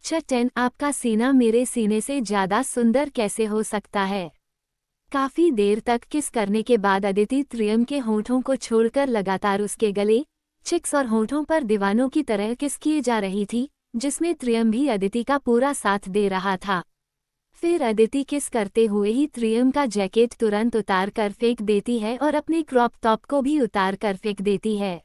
अच्छा 10 आपका सीना मेरे सीने से ज्यादा सुंदर कैसे हो सकता है। काफी देर तक किस करने के बाद अदिति त्रियम के होठों को छोड़कर लगातार उसके गले, चिक्स और होठों पर दीवानों की तरह किस किए जा रही थी, जिसमें त्रियम भी अदिति का पूरा साथ दे रहा था। फिर अदिति किस करते हुए ही त्रियम का जैकेट तुरंत उतार कर फेंक देती है और अपने क्रॉप टॉप को भी उतार कर फेंक देती है।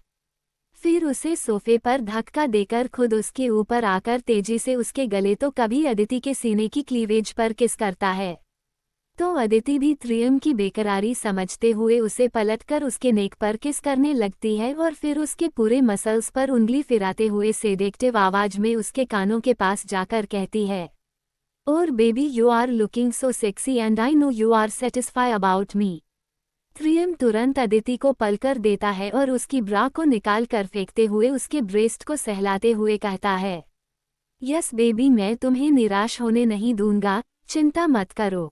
फिर उसे सोफे पर धक्का देकर खुद उसके ऊपर आकर तेजी से उसके गले तो कभी अदिति के सीने की क्लीवेज पर किस करता है। तो अदिति भी त्रियम की बेकरारी समझते हुए उसे पलटकर उसके नेक पर किस करने लगती है और फिर उसके पूरे मसल्स पर उंगली फिराते हुए सेडेक्टिव आवाज में उसके कानों के पास जाकर कहती है, और baby you are looking so sexy and I know you are satisfy about me. त्रियम तुरंत अदिति को पलकर देता है और उसकी ब्रा को निकाल कर फेंकते हुए उसके ब्रेस्ट को सहलाते हुए कहता है, यस बेबी मैं तुम्हें निराश होने नहीं दूंगा, चिंता मत करो।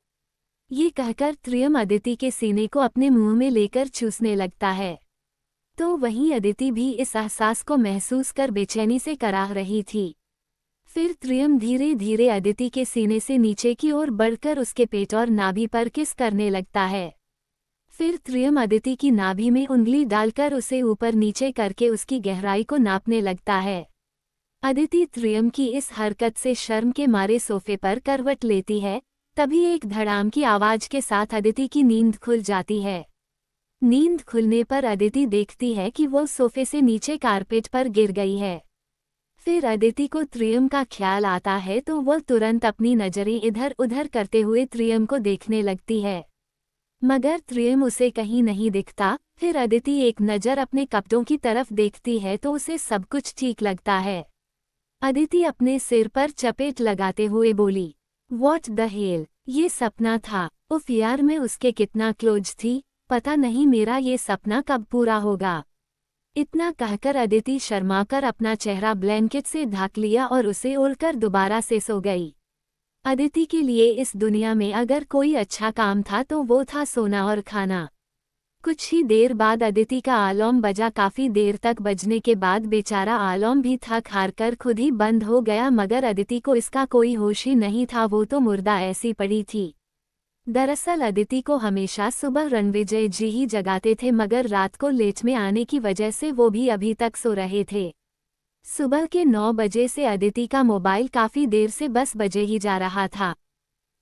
ये कहकर त्रियम अदिति के सीने को अपने मुंह में लेकर चूसने लगता है। तो वहीं अदिति भी इस एहसास को महसूस कर बेचैनी से कराह रही थी। फिर त्रियम धीरे धीरे अदिति के सीने से नीचे की ओर बढ़कर उसके पेट और नाभि पर किस करने लगता है। फिर त्रियम अदिति की नाभि में उंगली डालकर उसे ऊपर नीचे करके उसकी गहराई को नापने लगता है। अदिति त्रियम की इस हरकत से शर्म के मारे सोफे पर करवट लेती है। तभी एक धड़ाम की आवाज के साथ अदिति की नींद खुल जाती है। नींद खुलने पर अदिति देखती है कि वो सोफे से नीचे कारपेट पर गिर गई है। फिर अदिति को त्रियम का ख्याल आता है तो वो तुरंत अपनी नजरें इधर उधर करते हुए त्रियम को देखने लगती है, मगर त्रियम उसे कहीं नहीं दिखता। फिर अदिति एक नज़र अपने कपड़ों की तरफ देखती है तो उसे सब कुछ ठीक लगता है। अदिति अपने सिर पर चपेट लगाते हुए बोली, What the hell? ये सपना था। उफ यार मैं उसके कितना क्लोज थी, पता नहीं मेरा ये सपना कब पूरा होगा। इतना कहकर अदिति शर्माकर अपना चेहरा ब्लैंकेट से ढक लिया और उसे ओढ़कर दोबारा से सो गई। अदिति के लिए इस दुनिया में अगर कोई अच्छा काम था तो वो था सोना और खाना। कुछ ही देर बाद अदिति का अलार्म बजा। काफी देर तक बजने के बाद बेचारा अलार्म भी थक हार कर खुद ही बंद हो गया, मगर अदिति को इसका कोई होश ही नहीं था, वो तो मुर्दा ऐसी पड़ी थी। दरअसल अदिति को हमेशा सुबह रणविजय जी ही जगाते थे, मगर रात को लेट में आने की वजह से वो भी अभी तक सो रहे थे। सुबह के 9 बजे से अदिति का मोबाइल काफी देर से 10 बजे ही जा रहा था।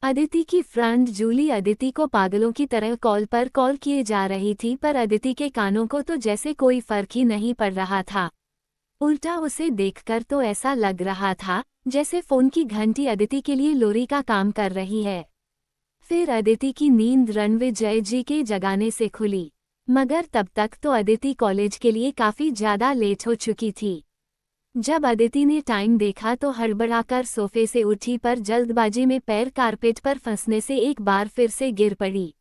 अदिति की फ्रेंड जूली अदिति को पागलों की तरह कॉल पर कॉल किए जा रही थी, पर अदिति के कानों को तो जैसे कोई फर्क ही नहीं पड़ रहा था। उल्टा उसे देखकर तो ऐसा लग रहा था जैसे फोन की घंटी अदिति के लिए लोरी का काम कर रही है। फिर अदिति की नींद रणविजय जी के जगाने से खुली, मगर तब तक तो अदिति कॉलेज के लिए काफी ज्यादा लेट हो चुकी थी। जब अदिति ने टाइम देखा तो हड़बड़ाकर सोफे से उठी, पर जल्दबाजी में पैर कारपेट पर फंसने से एक बार फिर से गिर पड़ी।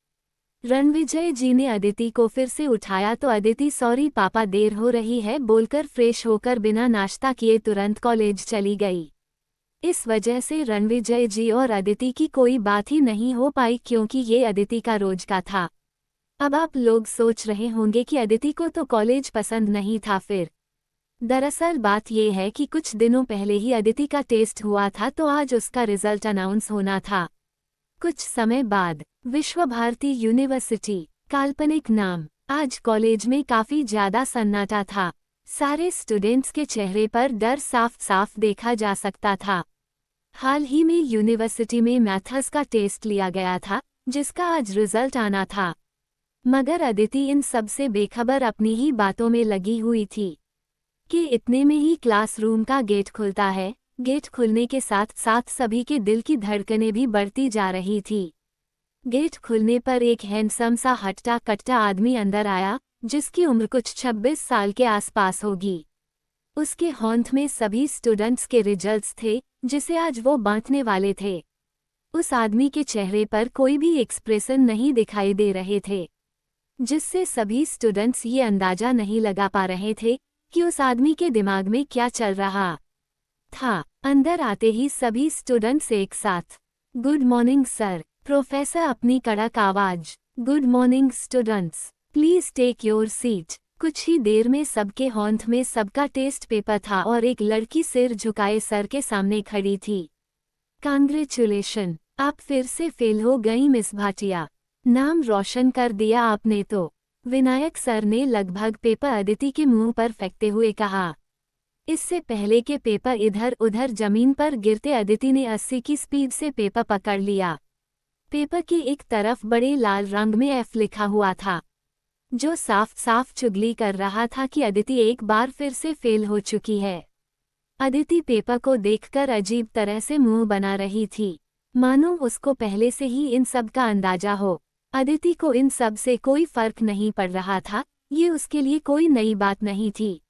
रणविजय जी ने अदिति को फिर से उठाया तो अदिति सॉरी पापा देर हो रही है बोलकर फ्रेश होकर बिना नाश्ता किए तुरंत कॉलेज चली गई। इस वजह से रणविजय जी और अदिति की कोई बात ही नहीं हो पाई, क्योंकि ये अदिति का रोज का था। अब आप लोग सोच रहे होंगे कि अदिति को तो कॉलेज पसंद नहीं था। फिर दरअसल बात यह है कि कुछ दिनों पहले ही अदिति का टेस्ट हुआ था, तो आज उसका रिजल्ट अनाउंस होना था। कुछ समय बाद विश्व भारती यूनिवर्सिटी, काल्पनिक नाम। आज कॉलेज में काफी ज्यादा सन्नाटा था। सारे स्टूडेंट्स के चेहरे पर डर साफ साफ देखा जा सकता था। हाल ही में यूनिवर्सिटी में मैथ्स का टेस्ट लिया गया था, जिसका आज रिजल्ट आना था, मगर अदिति इन सब से बेखबर अपनी ही बातों में लगी हुई थी कि इतने में ही क्लासरूम का गेट खुलता है। गेट खुलने के साथ साथ सभी के दिल की धड़कनें भी बढ़ती जा रही थी। गेट खुलने पर एक हैंडसम सा हट्टा कट्टा आदमी अंदर आया, जिसकी उम्र कुछ 26 साल के आसपास होगी। उसके हाथ में सभी स्टूडेंट्स के रिजल्ट्स थे, जिसे आज वो बांटने वाले थे। उस आदमी के चेहरे पर कोई भी एक्सप्रेशन नहीं दिखाई दे रहे थे, जिससे सभी स्टूडेंट्स ये अंदाजा नहीं लगा पा रहे थे कि उस आदमी के दिमाग में क्या चल रहा था। अंदर आते ही सभी स्टूडेंट्स एक साथ गुड मॉर्निंग सर। प्रोफेसर अपनी कड़क आवाज, good morning students, please take your seat. कुछ ही देर में सबके होंठ में सबका टेस्ट पेपर था और एक लड़की सिर झुकाए सर के सामने खड़ी थी। कांग्रेचुलेशन, आप फिर से फेल हो गई मिस भाटिया। नाम रोशन कर दिया आपने तो, विनायक सर ने लगभग पेपर अदिति के मुंह पर फेंकते हुए कहा। इससे पहले के पेपर इधर उधर जमीन पर गिरते अदिति ने 80 की स्पीड से पेपर पकड़ लिया। पेपर की एक तरफ बड़े लाल रंग में एफ लिखा हुआ था, जो साफ साफ चुगली कर रहा था कि अदिति एक बार फिर से फेल हो चुकी है। अदिति पेपर को देखकर अजीब तरह से मुंह बना रही थी, मानो उसको पहले से ही इन सब का अंदाजा हो। अदिति को इन सब से कोई फर्क नहीं पड़ रहा था, ये उसके लिए कोई नई बात नहीं थी।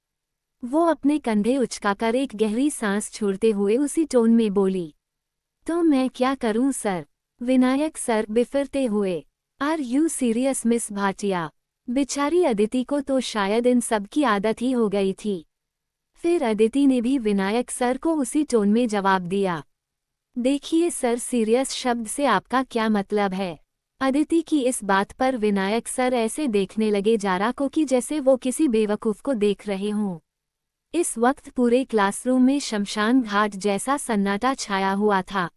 वो अपने कंधे उचकाकर एक गहरी सांस छोड़ते हुए उसी टोन में बोली, तो मैं क्या करूं सर? विनायक सर बिफरते हुए, are you serious miss Bhatia? बेचारी अदिति को तो शायद इन सब की आदत ही हो गई थी। फिर अदिति ने भी विनायक सर को उसी टोन में जवाब दिया, देखिए सर, सीरियस शब्द से आपका क्या मतलब है? अदिति की इस बात पर विनायक सर ऐसे देखने लगे जारा को कि जैसे वो किसी बेवकूफ़ को देख रहे हों। इस वक्त पूरे क्लासरूम में शमशान घाट जैसा सन्नाटा छाया हुआ था।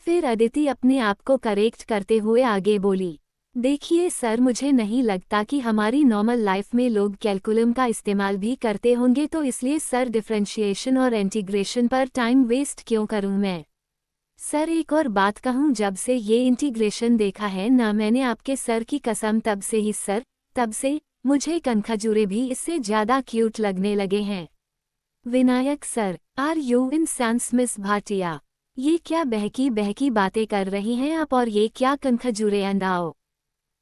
फिर अदिति अपने आप को करेक्ट करते हुए आगे बोली, देखिए सर, मुझे नहीं लगता कि हमारी नॉर्मल लाइफ में लोग कैलकुलम का इस्तेमाल भी करते होंगे, तो इसलिए सर डिफरेंशिएशन और इंटीग्रेशन पर टाइम वेस्ट क्यों करूं मैं? सर एक और बात कहूं, जब से ये इंटीग्रेशन देखा है ना मैंने, आपके सर की कसम, तब से ही सर, तब से मुझे कनखजूरे भी इससे ज़्यादा क्यूट लगने लगे हैं। Vinayak sir, are you in sense miss Bhatia? ये क्या बहकी बहकी बातें कर रही हैं आप, और ये क्या कनखजूरे अंडाओ?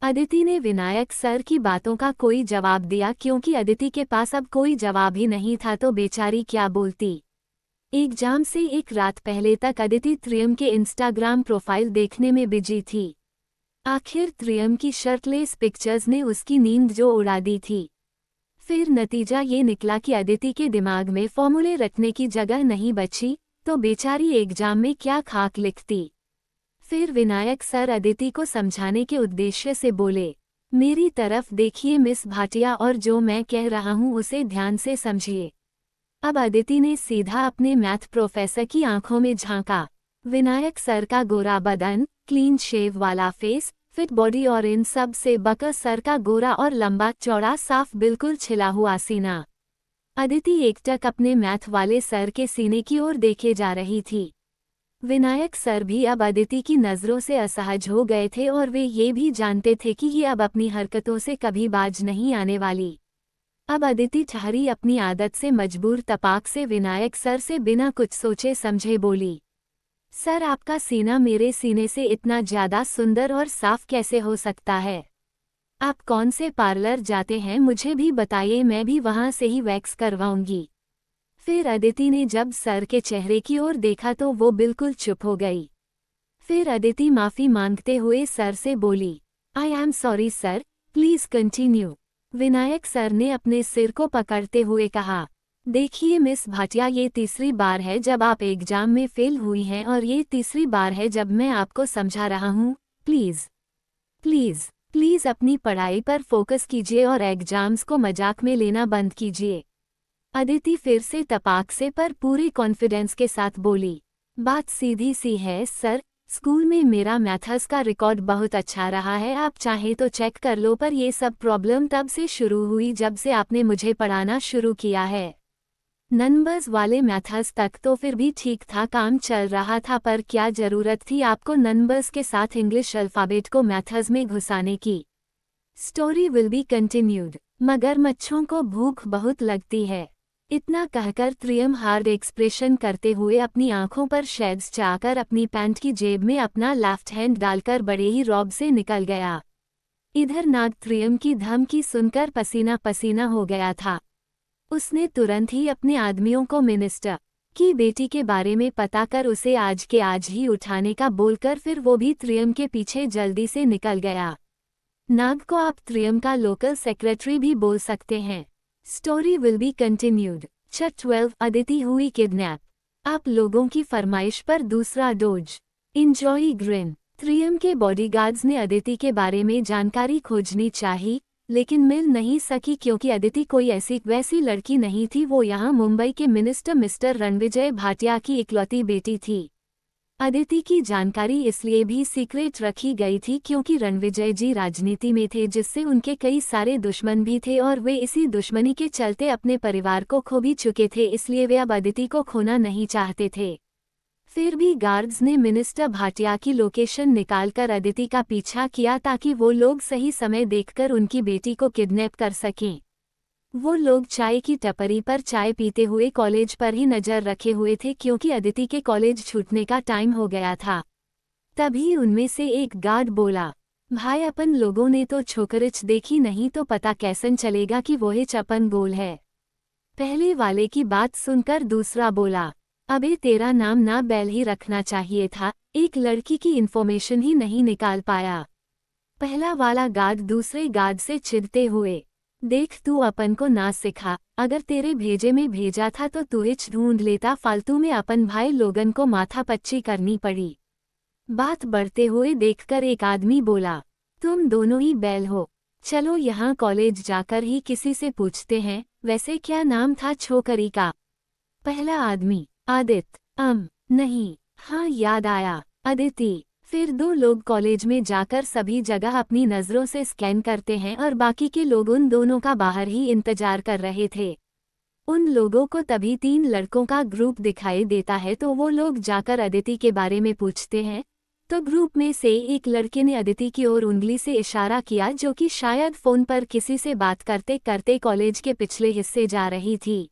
अदिति ने विनायक सर की बातों का कोई जवाब दिया, क्योंकि अदिति के पास अब कोई जवाब ही नहीं था, तो बेचारी क्या बोलती। एग्जाम से एक रात पहले तक अदिति त्रियम के इंस्टाग्राम प्रोफाइल देखने में बिजी थी। आखिर त्रियम की शर्टलेस पिक्चर्स ने उसकी नींद जो उड़ा दी थी। फिर नतीजा ये निकला कि अदिति के दिमाग में फॉर्मूले रखने की जगह नहीं बची, तो बेचारी एग्जाम में क्या खाक लिखती। फिर विनायक सर अदिति को समझाने के उद्देश्य से बोले, मेरी तरफ देखिए मिस भाटिया, और जो मैं कह रहा हूँ उसे ध्यान से समझिए। अब अदिति ने सीधा अपने मैथ प्रोफेसर की आंखों में झांका। विनायक सर का गोरा बदन, क्लीन शेव वाला फेस, फिट बॉडी और इन सब से बकर सर का गोरा और लंबा चौड़ा साफ बिल्कुल छिला हुआ सीना। अदिति एकटक अपने मैथ वाले सर के सीने की ओर देखे जा रही थी। विनायक सर भी अब अदिति की नज़रों से असहज हो गए थे, और वे ये भी जानते थे कि ये अब अपनी हरकतों से कभी बाज नहीं आने वाली। अब अदिति ठहरी अपनी आदत से मजबूर तपाक से विनायक सर से बिना कुछ सोचे समझे बोली, सर आपका सीना मेरे सीने से इतना ज़्यादा सुंदर और साफ कैसे हो सकता है? आप कौन से पार्लर जाते हैं मुझे भी बताइए, मैं भी वहाँ से ही वैक्स करवाऊंगी। फिर अदिति ने जब सर के चेहरे की ओर देखा तो वो बिल्कुल चुप हो गई। फिर अदिति माफ़ी मांगते हुए सर से बोली, I am sorry sir, please continue. Vinayak sir ने अपने सिर को पकड़ते हुए कहा, देखिए मिस भाटिया, ये तीसरी बार है जब आप एग्जाम में फेल हुई हैं, और ये तीसरी बार है जब मैं आपको समझा रहा हूँ। प्लीज़ प्लीज़ प्लीज़ अपनी पढ़ाई पर फोकस कीजिए और एग्जाम्स को मजाक में लेना बंद कीजिए। अदिति फिर से तपाक से पर पूरे कॉन्फिडेंस के साथ बोली, बात सीधी सी है सर, स्कूल में मेरा मैथ्स का रिकॉर्ड बहुत अच्छा रहा है, आप चाहे तो चेक कर लो, पर ये सब प्रॉब्लम तब से शुरू हुई जब से आपने मुझे पढ़ाना शुरू किया है। नंबर्स वाले मैथ्स तक तो फिर भी ठीक था, काम चल रहा था, पर क्या ज़रूरत थी आपको नंबर्स के साथ इंग्लिश अल्फ़ाबेट को मैथ्स में घुसाने की? Story will be continued. मगरमच्छों को भूख बहुत लगती है। इतना कहकर त्रियम हार्ड एक्सप्रेशन करते हुए अपनी आंखों पर शेड्स चाकर अपनी पैंट की जेब में अपना लेफ्ट हैंड डालकर बड़े ही रौब से निकल गया। इधर नाग त्रियम की धमकी सुनकर पसीना पसीना हो गया था। उसने तुरंत ही अपने आदमियों को मिनिस्टर की बेटी के बारे में पता कर उसे आज के आज ही उठाने का बोलकर फिर वो भी त्रियम के पीछे जल्दी से निकल गया। नाग को आप त्रियम का लोकल सेक्रेटरी भी बोल सकते हैं। Story will be continued. Chapter 12 Aditi हुई किडनैप। आप लोगों की फरमाइश पर दूसरा डोज। Enjoy green. त्रियम के बॉडीगार्ड्स ने अदिति के बारे में जानकारी खोजनी चाहिए, लेकिन मिल नहीं सकी क्योंकि अदिति कोई ऐसी वैसी लड़की नहीं थी। वो यहाँ मुंबई के मिनिस्टर मिस्टर रणविजय भाटिया की इकलौती बेटी थी। अदिति की जानकारी इसलिए भी सीक्रेट रखी गई थी क्योंकि रणविजय जी राजनीति में थे, जिससे उनके कई सारे दुश्मन भी थे और वे इसी दुश्मनी के चलते अपने परिवार को खो भी चुके थे, इसलिए वे अब अदिति को खोना नहीं चाहते थे। फिर भी गार्ड्स ने मिनिस्टर भाटिया की लोकेशन निकालकर अदिति का पीछा किया ताकि वो लोग सही समय देखकर उनकी बेटी को किडनैप कर सकें। वो लोग चाय की टपरी पर चाय पीते हुए कॉलेज पर ही नजर रखे हुए थे क्योंकि अदिति के कॉलेज छूटने का टाइम हो गया था। तभी उनमें से एक गार्ड बोला, भाई अपन लोगों ने तो छोकरिच देखी नहीं तो पता कैसन चलेगा कि वो हिच अपन गोल है। पहले वाले की बात सुनकर दूसरा बोला, अबे तेरा नाम ना बैल ही रखना चाहिए था, एक लड़की की इन्फॉर्मेशन ही नहीं निकाल पाया। पहला वाला गार्ड दूसरे गार्ड से चिढ़ते हुए, देख तू अपन को ना सिखा, अगर तेरे भेजे में भेजा था तो तू हिच ढूंढ लेता, फालतू में अपन भाई लोगन को माथा पच्ची करनी पड़ी। बात बढ़ते हुए देखकर एक आदमी बोला, तुम दोनों ही बैल हो, चलो यहाँ कॉलेज जाकर ही किसी से पूछते हैं, वैसे क्या नाम था छोकरी का? पहला आदमी, आदित्य। नहीं, हाँ याद आया, अदिति। फिर दो लोग कॉलेज में जाकर सभी जगह अपनी नज़रों से स्कैन करते हैं और बाकी के लोग उन दोनों का बाहर ही इंतजार कर रहे थे। उन लोगों को तभी 3 लड़कों का ग्रुप दिखाई देता है तो वो लोग जाकर अदिति के बारे में पूछते हैं, तो ग्रुप में से एक लड़के ने अदिति की ओर उंगली से इशारा किया जो कि शायद फ़ोन पर किसी से बात करते करते कॉलेज के पिछले हिस्से जा रही थी।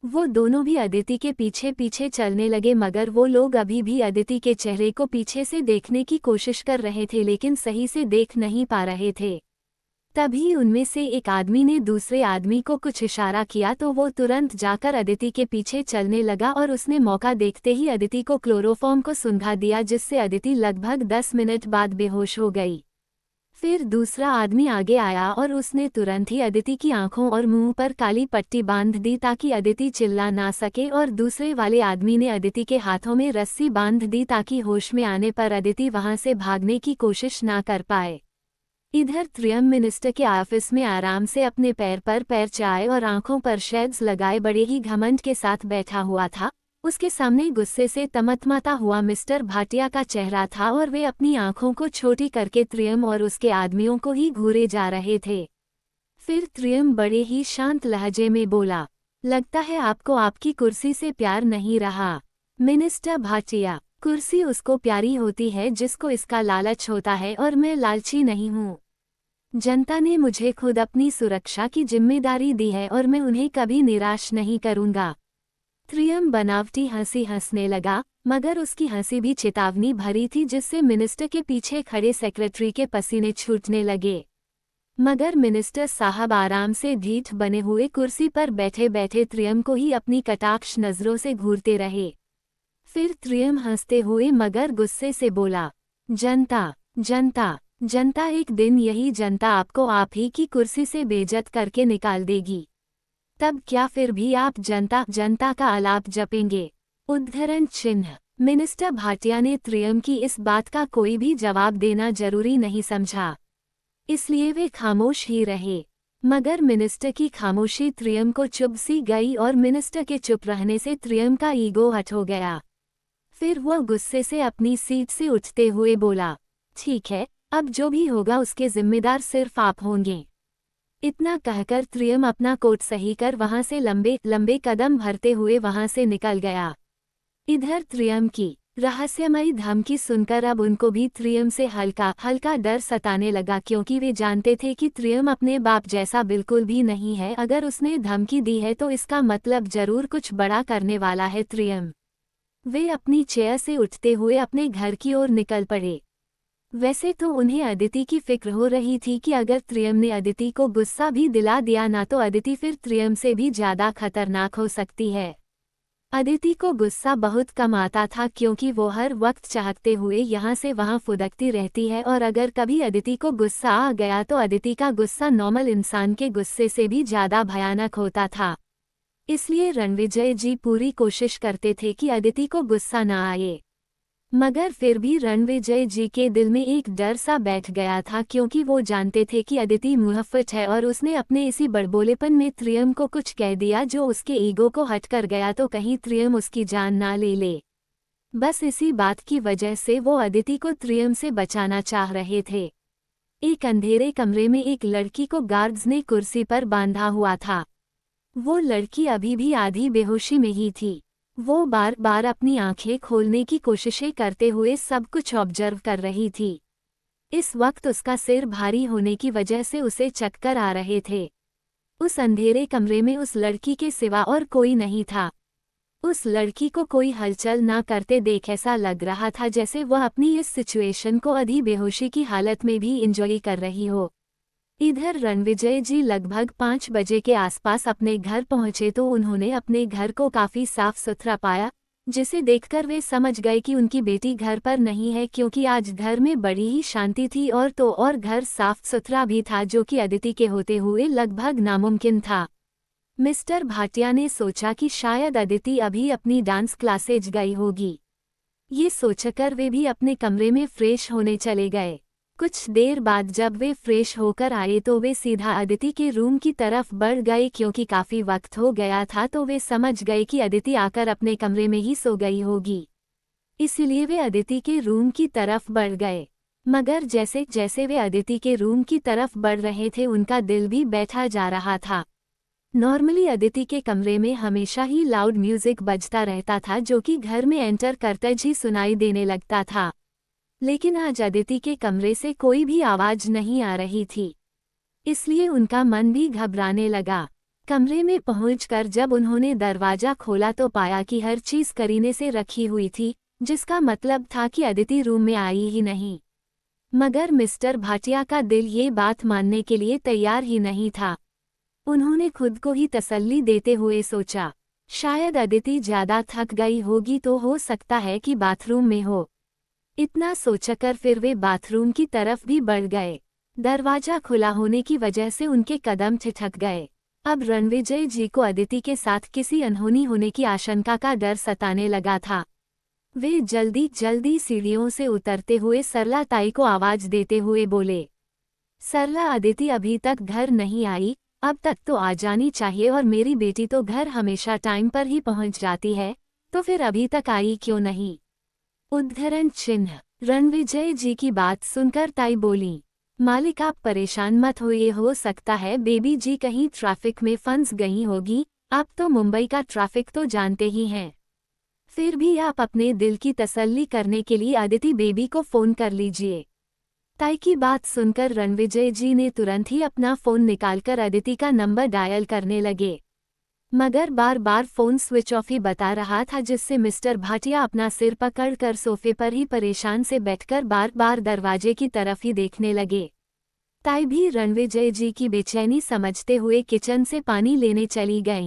वो दोनों भी अदिति के पीछे पीछे चलने लगे मगर वो लोग अभी भी अदिति के चेहरे को पीछे से देखने की कोशिश कर रहे थे लेकिन सही से देख नहीं पा रहे थे। तभी उनमें से एक आदमी ने दूसरे आदमी को कुछ इशारा किया तो वो तुरंत जाकर अदिति के पीछे चलने लगा और उसने मौका देखते ही अदिति को क्लोरोफॉर्म को सुंघा दिया, जिससे अदिति लगभग 10 मिनट बाद बेहोश हो गई। फिर दूसरा आदमी आगे आया और उसने तुरंत ही अदिति की आंखों और मुंह पर काली पट्टी बांध दी ताकि अदिति चिल्ला ना सके, और दूसरे वाले आदमी ने अदिति के हाथों में रस्सी बांध दी ताकि होश में आने पर अदिति वहां से भागने की कोशिश ना कर पाए। इधर त्रियम मिनिस्टर के ऑफिस में आराम से अपने पैर पर पैर चाय और आंखों पर शेड्स लगाए बड़े ही घमंड के साथ बैठा हुआ था। उसके सामने गुस्से से तमतमाता हुआ मिस्टर भाटिया का चेहरा था और वे अपनी आंखों को छोटी करके त्रियम और उसके आदमियों को ही घूरे जा रहे थे। फिर त्रियम बड़े ही शांत लहजे में बोला, लगता है आपको आपकी कुर्सी से प्यार नहीं रहा। मिनिस्टर भाटिया, कुर्सी उसको प्यारी होती है जिसको इसका लालच होता है और मैं लालची नहीं हूँ। जनता ने मुझे खुद अपनी सुरक्षा की जिम्मेदारी दी है और मैं उन्हें कभी निराश नहीं करूँगा। त्रियम बनावटी हंसी हंसने लगा, मगर उसकी हंसी भी चेतावनी भरी थी जिससे मिनिस्टर के पीछे खड़े सेक्रेटरी के पसीने छूटने लगे। मगर मिनिस्टर साहब आराम से ढीठ बने हुए कुर्सी पर बैठे बैठे त्रियम को ही अपनी कटाक्ष नजरों से घूरते रहे। फिर त्रियम हंसते हुए मगर गुस्से से बोला, जनता जनता जनता, एक दिन यही जनता आपको आप ही की कुर्सी से बेइज्जत करके निकाल देगी। तब क्या फिर भी आप जनता जनता का आलाप जपेंगे? उद्धरण चिन्ह। मिनिस्टर भाटिया ने त्रियम की इस बात का कोई भी जवाब देना जरूरी नहीं समझा, इसलिए वे खामोश ही रहे। मगर मिनिस्टर की खामोशी त्रियम को चुभ सी गई और मिनिस्टर के चुप रहने से त्रियम का ईगो हट हो गया। फिर वह गुस्से से अपनी सीट से उठते हुए बोला, ठीक है, अब जो भी होगा उसके जिम्मेदार सिर्फ आप होंगे। इतना कहकर त्रियम अपना कोट सही कर वहां से लंबे लंबे कदम भरते हुए वहां से निकल गया। इधर त्रियम की रहस्यमयी धमकी सुनकर अब उनको भी त्रियम से हल्का हल्का डर सताने लगा, क्योंकि वे जानते थे कि त्रियम अपने बाप जैसा बिल्कुल भी नहीं है। अगर उसने धमकी दी है तो इसका मतलब जरूर कुछ बड़ा करने वाला है त्रियम। वे अपनी चेयर से उठते हुए अपने घर की ओर निकल पड़े। वैसे तो उन्हें अदिति की फिक्र हो रही थी कि अगर त्रियम ने अदिति को गुस्सा भी दिला दिया ना तो अदिति फिर त्रियम से भी ज्यादा खतरनाक हो सकती है। अदिति को गुस्सा बहुत कम आता था क्योंकि वो हर वक्त चाहते हुए यहाँ से वहाँ फुदकती रहती है, और अगर कभी अदिति को गुस्सा आ गया तो अदिति का गुस्सा नॉर्मल इंसान के गुस्से से भी ज्यादा भयानक होता था। इसलिए रणविजय जी पूरी कोशिश करते थे कि अदिति को गुस्सा न आए। मगर फिर भी रणविजय जी के दिल में एक डर सा बैठ गया था, क्योंकि वो जानते थे कि अदिति मुहफ्फट है और उसने अपने इसी बड़बोलेपन में त्रियम को कुछ कह दिया जो उसके ईगो को हट कर गया तो कहीं त्रियम उसकी जान ना ले ले। बस इसी बात की वजह से वो अदिति को त्रियम से बचाना चाह रहे थे। एक अंधेरे कमरे में एक लड़की को गार्ड्स ने कुर्सी पर बांधा हुआ था। वो लड़की अभी भी आधी बेहोशी में ही थी। वो बार बार अपनी आंखें खोलने की कोशिशें करते हुए सब कुछ ऑब्जर्व कर रही थी। इस वक्त उसका सिर भारी होने की वजह से उसे चक्कर आ रहे थे। उस अंधेरे कमरे में उस लड़की के सिवा और कोई नहीं था। उस लड़की को कोई हलचल ना करते देख ऐसा लग रहा था जैसे वह अपनी इस सिचुएशन को आधी बेहोशी की हालत में भी एंजॉय कर रही हो। इधर रणविजय जी लगभग 5 बजे के आसपास अपने घर पहुंचे तो उन्होंने अपने घर को काफी साफ सुथरा पाया, जिसे देखकर वे समझ गए कि उनकी बेटी घर पर नहीं है, क्योंकि आज घर में बड़ी ही शांति थी और घर साफ सुथरा भी था, जो कि अदिति के होते हुए लगभग नामुमकिन था। मिस्टर भाटिया ने सोचा कि शायद अदिति अभी अपनी डांस क्लासेज गई होगी। ये सोचकर वे भी अपने कमरे में फ्रेश होने चले गए। कुछ देर बाद जब वे फ्रेश होकर आए तो वे सीधा अदिति के रूम की तरफ बढ़ गए, क्योंकि काफी वक्त हो गया था तो वे समझ गए कि अदिति आकर अपने कमरे में ही सो गई होगी। इसलिए वे अदिति के रूम की तरफ बढ़ गए। मगर जैसे जैसे वे अदिति के रूम की तरफ बढ़ रहे थे उनका दिल भी बैठा जा रहा था। नॉर्मली अदिति के कमरे में हमेशा ही लाउड म्यूजिक बजता रहता था, जो कि घर में एंटर करते ही सुनाई देने लगता था। लेकिन आज अदिति के कमरे से कोई भी आवाज नहीं आ रही थी, इसलिए उनका मन भी घबराने लगा। कमरे में पहुंचकर जब उन्होंने दरवाजा खोला तो पाया कि हर चीज करीने से रखी हुई थी, जिसका मतलब था कि अदिति रूम में आई ही नहीं। मगर मिस्टर भाटिया का दिल ये बात मानने के लिए तैयार ही नहीं था। उन्होंने खुद को ही तसल्ली देते हुए सोचा, शायद अदिति ज्यादा थक गई होगी तो हो सकता है कि बाथरूम में हो। इतना सोचकर फिर वे बाथरूम की तरफ भी बढ़ गए। दरवाजा खुला होने की वजह से उनके कदम ठिठक गए। अब रणविजय जी को अदिति के साथ किसी अनहोनी होने की आशंका का डर सताने लगा था। वे जल्दी जल्दी सीढ़ियों से उतरते हुए सरला ताई को आवाज देते हुए बोले, सरला, अदिति अभी तक घर नहीं आई, अब तक तो आ जानी चाहिए और मेरी बेटी तो घर हमेशा टाइम पर ही पहुंच जाती है, तो फिर अभी तक आई क्यों नहीं? उद्धरण चिन्ह। रणविजय जी की बात सुनकर ताई बोली, मालिक आप परेशान मत होइए, हो सकता है बेबी जी कहीं ट्रैफिक में फंस गई होगी, आप तो मुंबई का ट्रैफिक तो जानते ही हैं। फिर भी आप अपने दिल की तसल्ली करने के लिए अदिति बेबी को फोन कर लीजिए। ताई की बात सुनकर रणविजय जी ने तुरंत ही अपना फोन निकालकर अदिति का नंबर डायल करने लगे, मगर बार बार फोन स्विच ऑफ ही बता रहा था, जिससे मिस्टर भाटिया अपना सिर पकड़कर सोफे पर ही परेशान से बैठकर बार बार दरवाजे की तरफ ही देखने लगे। ताई भी रणविजय जी की बेचैनी समझते हुए किचन से पानी लेने चली गईं।